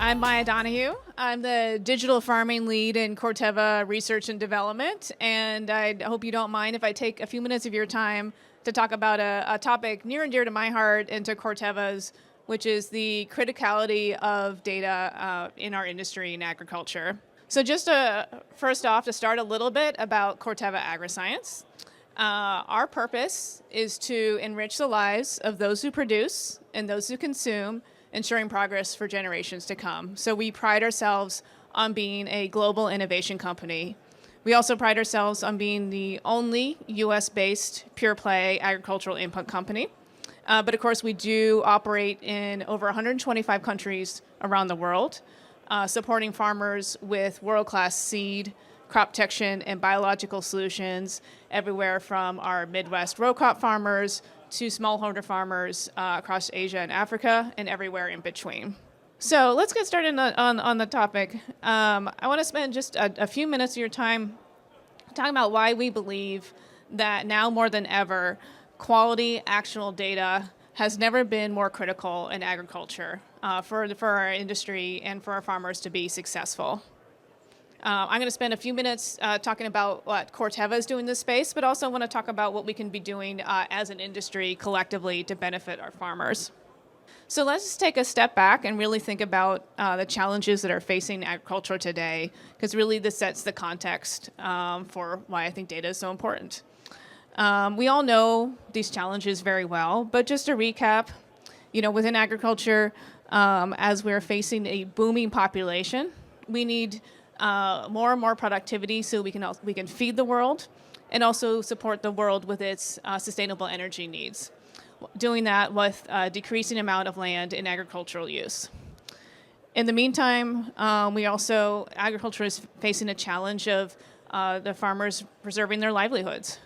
I'm Maya Donahue. I'm the digital farming lead in Corteva Research and Development, and I hope you don't mind if I take a few minutes of your time to talk about a topic near and dear to my heart and to Corteva's, which is the criticality of data in our industry in agriculture. So just first off, to start a little bit about Corteva AgriScience. Our purpose is to enrich the lives of those who produce and those who consume, ensuring progress for generations to come. So we pride ourselves on being a global innovation company. We also pride ourselves on being the only US-based pure-play agricultural input company. But of course, we do operate in over 125 countries around the world, supporting farmers with world-class seed, crop protection, and biological solutions everywhere from our Midwest row crop farmers to smallholder farmers across Asia and Africa and everywhere in between. So let's get started on the topic. I want to spend just a few minutes of your time talking about why we believe that now more than ever, quality, actionable data has never been more critical in agriculture for our industry and for our farmers to be successful. I'm going to spend a few minutes talking about what Corteva is doing in this space, but also want to talk about what we can be doing as an industry collectively to benefit our farmers. So let's just take a step back and really think about the challenges that are facing agriculture today, because really this sets the context for why I think data is so important. We all know these challenges very well, but just to recap, within agriculture, as we're facing a booming population, we need more and more productivity so we can feed the world and also support the world with its sustainable energy needs. Doing that with a decreasing amount of land in agricultural use. In the meantime, agriculture is facing a challenge of the farmers preserving their livelihoods.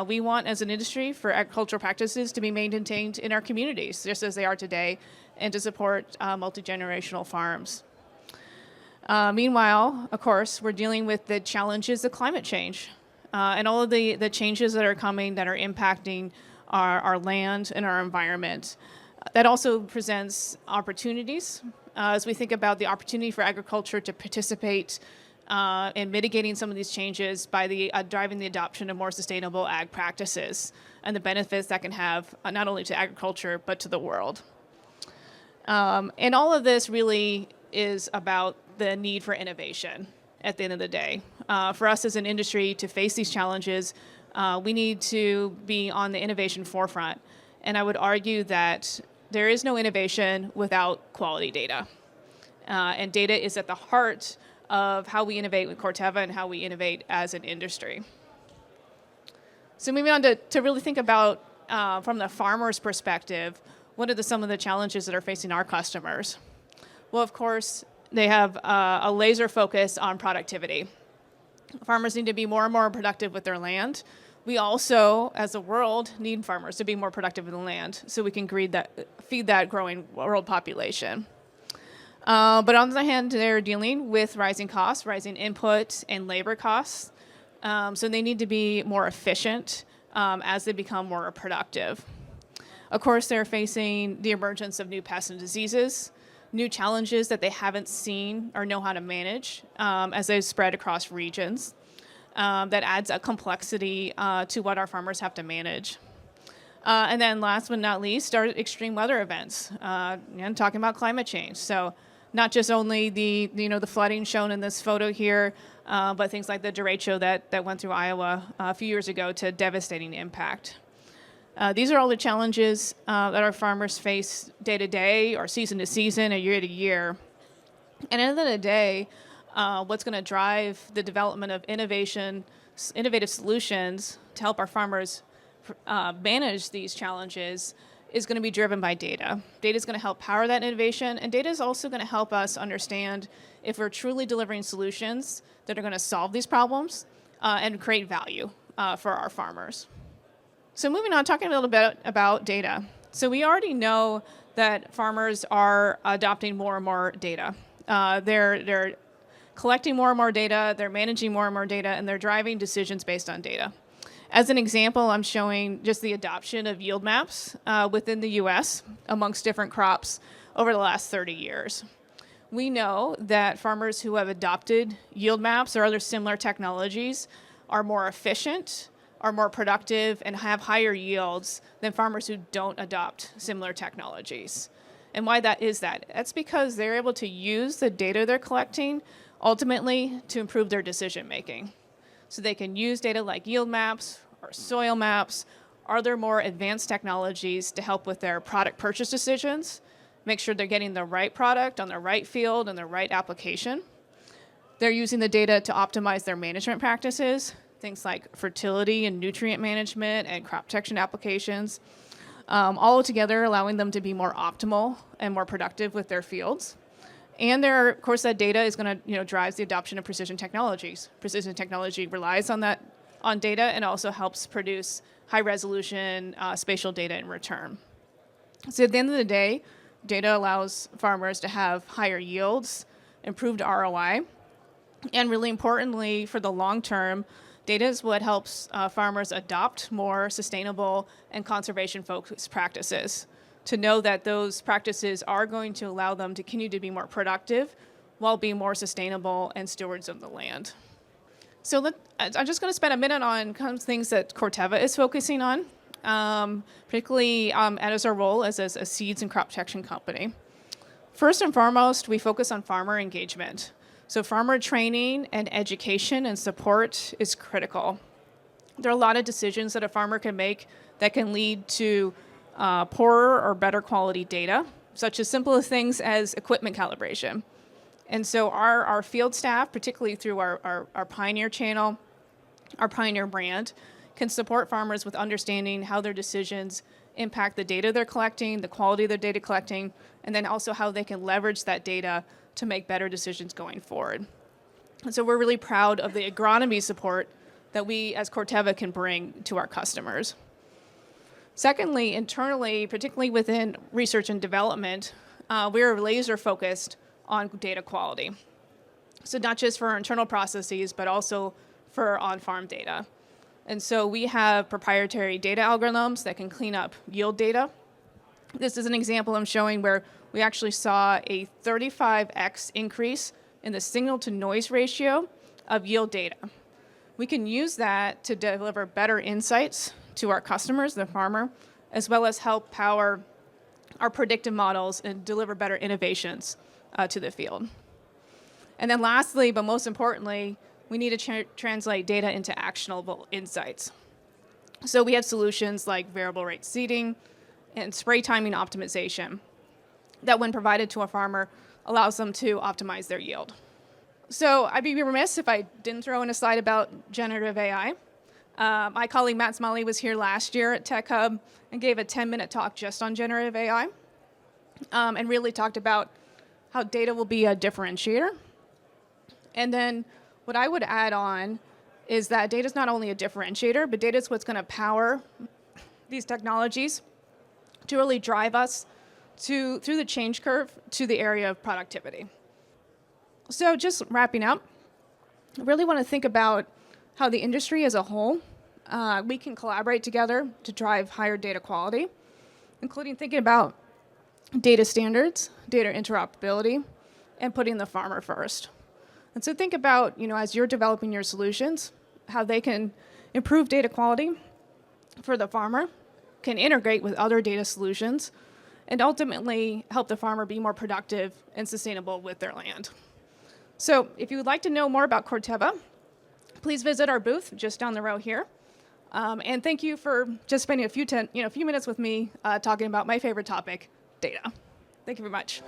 We want, as an industry, for agricultural practices to be maintained in our communities, just as they are today, and to support multi-generational farms. Meanwhile, of course, we're dealing with the challenges of climate change and all of the changes that are coming that are impacting our land and our environment. That also presents opportunities as we think about the opportunity for agriculture to participate in mitigating some of these changes by driving the adoption of more sustainable ag practices and the benefits that can have not only to agriculture but to the world. And all of this really is about the need for innovation at the end of the day. For us as an industry to face these challenges, we need to be on the innovation forefront. And I would argue that there is no innovation without quality data. And data is at the heart of how we innovate with Corteva and how we innovate as an industry. So moving on to really think about, from the farmer's perspective, what are some of the challenges that are facing our customers? Well, of course, they have a laser focus on productivity. Farmers need to be more and more productive with their land. We also, as a world, need farmers to be more productive with the land so we can feed that growing world population. But on the other hand, they're dealing with rising costs, rising input and labor costs. So they need to be more efficient as they become more productive. Of course, they're facing the emergence of new pests and diseases, new challenges that they haven't seen or know how to manage as they spread across regions. That adds a complexity to what our farmers have to manage. And then last but not least are extreme weather events, and talking about climate change. So not just only the flooding shown in this photo here, but things like the derecho that went through Iowa a few years ago to devastating impact. These are all the challenges that our farmers face day to day or season to season or year to year. And at the end of the day, what's going to drive the development of innovative solutions to help our farmers manage these challenges is going to be driven by data. Data is going to help power that innovation, and data is also going to help us understand if we're truly delivering solutions that are going to solve these problems and create value for our farmers. So moving on, talking a little bit about data. So we already know that farmers are adopting more and more data. They're collecting more and more data, they're managing more and more data, and they're driving decisions based on data. As an example, I'm showing just the adoption of yield maps within the US amongst different crops over the last 30 years. we know that farmers who have adopted yield maps or other similar technologies are more efficient, are more productive, and have higher yields than farmers who don't adopt similar technologies. And why that is that? That's because they're able to use the data they're collecting ultimately to improve their decision making. So they can use data like yield maps or soil maps, or there more advanced technologies to help with their product purchase decisions, make sure they're getting the right product on the right field and the right application. They're using the data to optimize their management practices, things like fertility and nutrient management and crop protection applications, all together allowing them to be more optimal and more productive with their fields. And of course, that data is going to drives the adoption of precision technologies. Precision technology relies on data and also helps produce high-resolution spatial data in return. So at the end of the day, data allows farmers to have higher yields, improved ROI, and really importantly, for the long term, data is what helps farmers adopt more sustainable and conservation-focused practices, to know that those practices are going to allow them to continue to be more productive while being more sustainable and stewards of the land. So I'm just going to spend a minute on kind of things that Corteva is focusing on, particularly as our role as a seeds and crop protection company. First and foremost, we focus on farmer engagement. So farmer training and education and support is critical. There are a lot of decisions that a farmer can make that can lead to poorer or better quality data, such as simple things as equipment calibration. And so our field staff, particularly through our Pioneer channel, our Pioneer brand, can support farmers with understanding how their decisions impact the data they're collecting, the quality of their data collecting, and then also how they can leverage that data to make better decisions going forward. And so we're really proud of the agronomy support that we as Corteva can bring to our customers. Secondly, internally, particularly within research and development, we're laser focused on data quality. So not just for our internal processes, but also for on-farm data. And so we have proprietary data algorithms that can clean up yield data. This is an example I'm showing where we actually saw a 35x increase in the signal to noise ratio of yield data. We can use that to deliver better insights to our customers, the farmer, as well as help power our predictive models and deliver better innovations to the field. And then lastly, but most importantly, we need to translate data into actionable insights. So we have solutions like variable rate seeding and spray timing optimization that, when provided to a farmer, allows them to optimize their yield. So I'd be remiss if I didn't throw in a slide about generative AI. My colleague Matt Smalley was here last year at Tech Hub and gave a 10-minute talk just on generative AI and really talked about how data will be a differentiator. And then what I would add on is that data is not only a differentiator, but data is what's going to power these technologies to really drive us through the change curve to the area of productivity. So just wrapping up, I really want to think about how the industry as a whole, we can collaborate together to drive higher data quality, including thinking about data standards, data interoperability, and putting the farmer first. And so think about, as you're developing your solutions, how they can improve data quality for the farmer, can integrate with other data solutions, and ultimately help the farmer be more productive and sustainable with their land. So if you would like to know more about Corteva, please visit our booth just down the row here. And thank you for just spending a few minutes with me talking about my favorite topic, data. Thank you very much.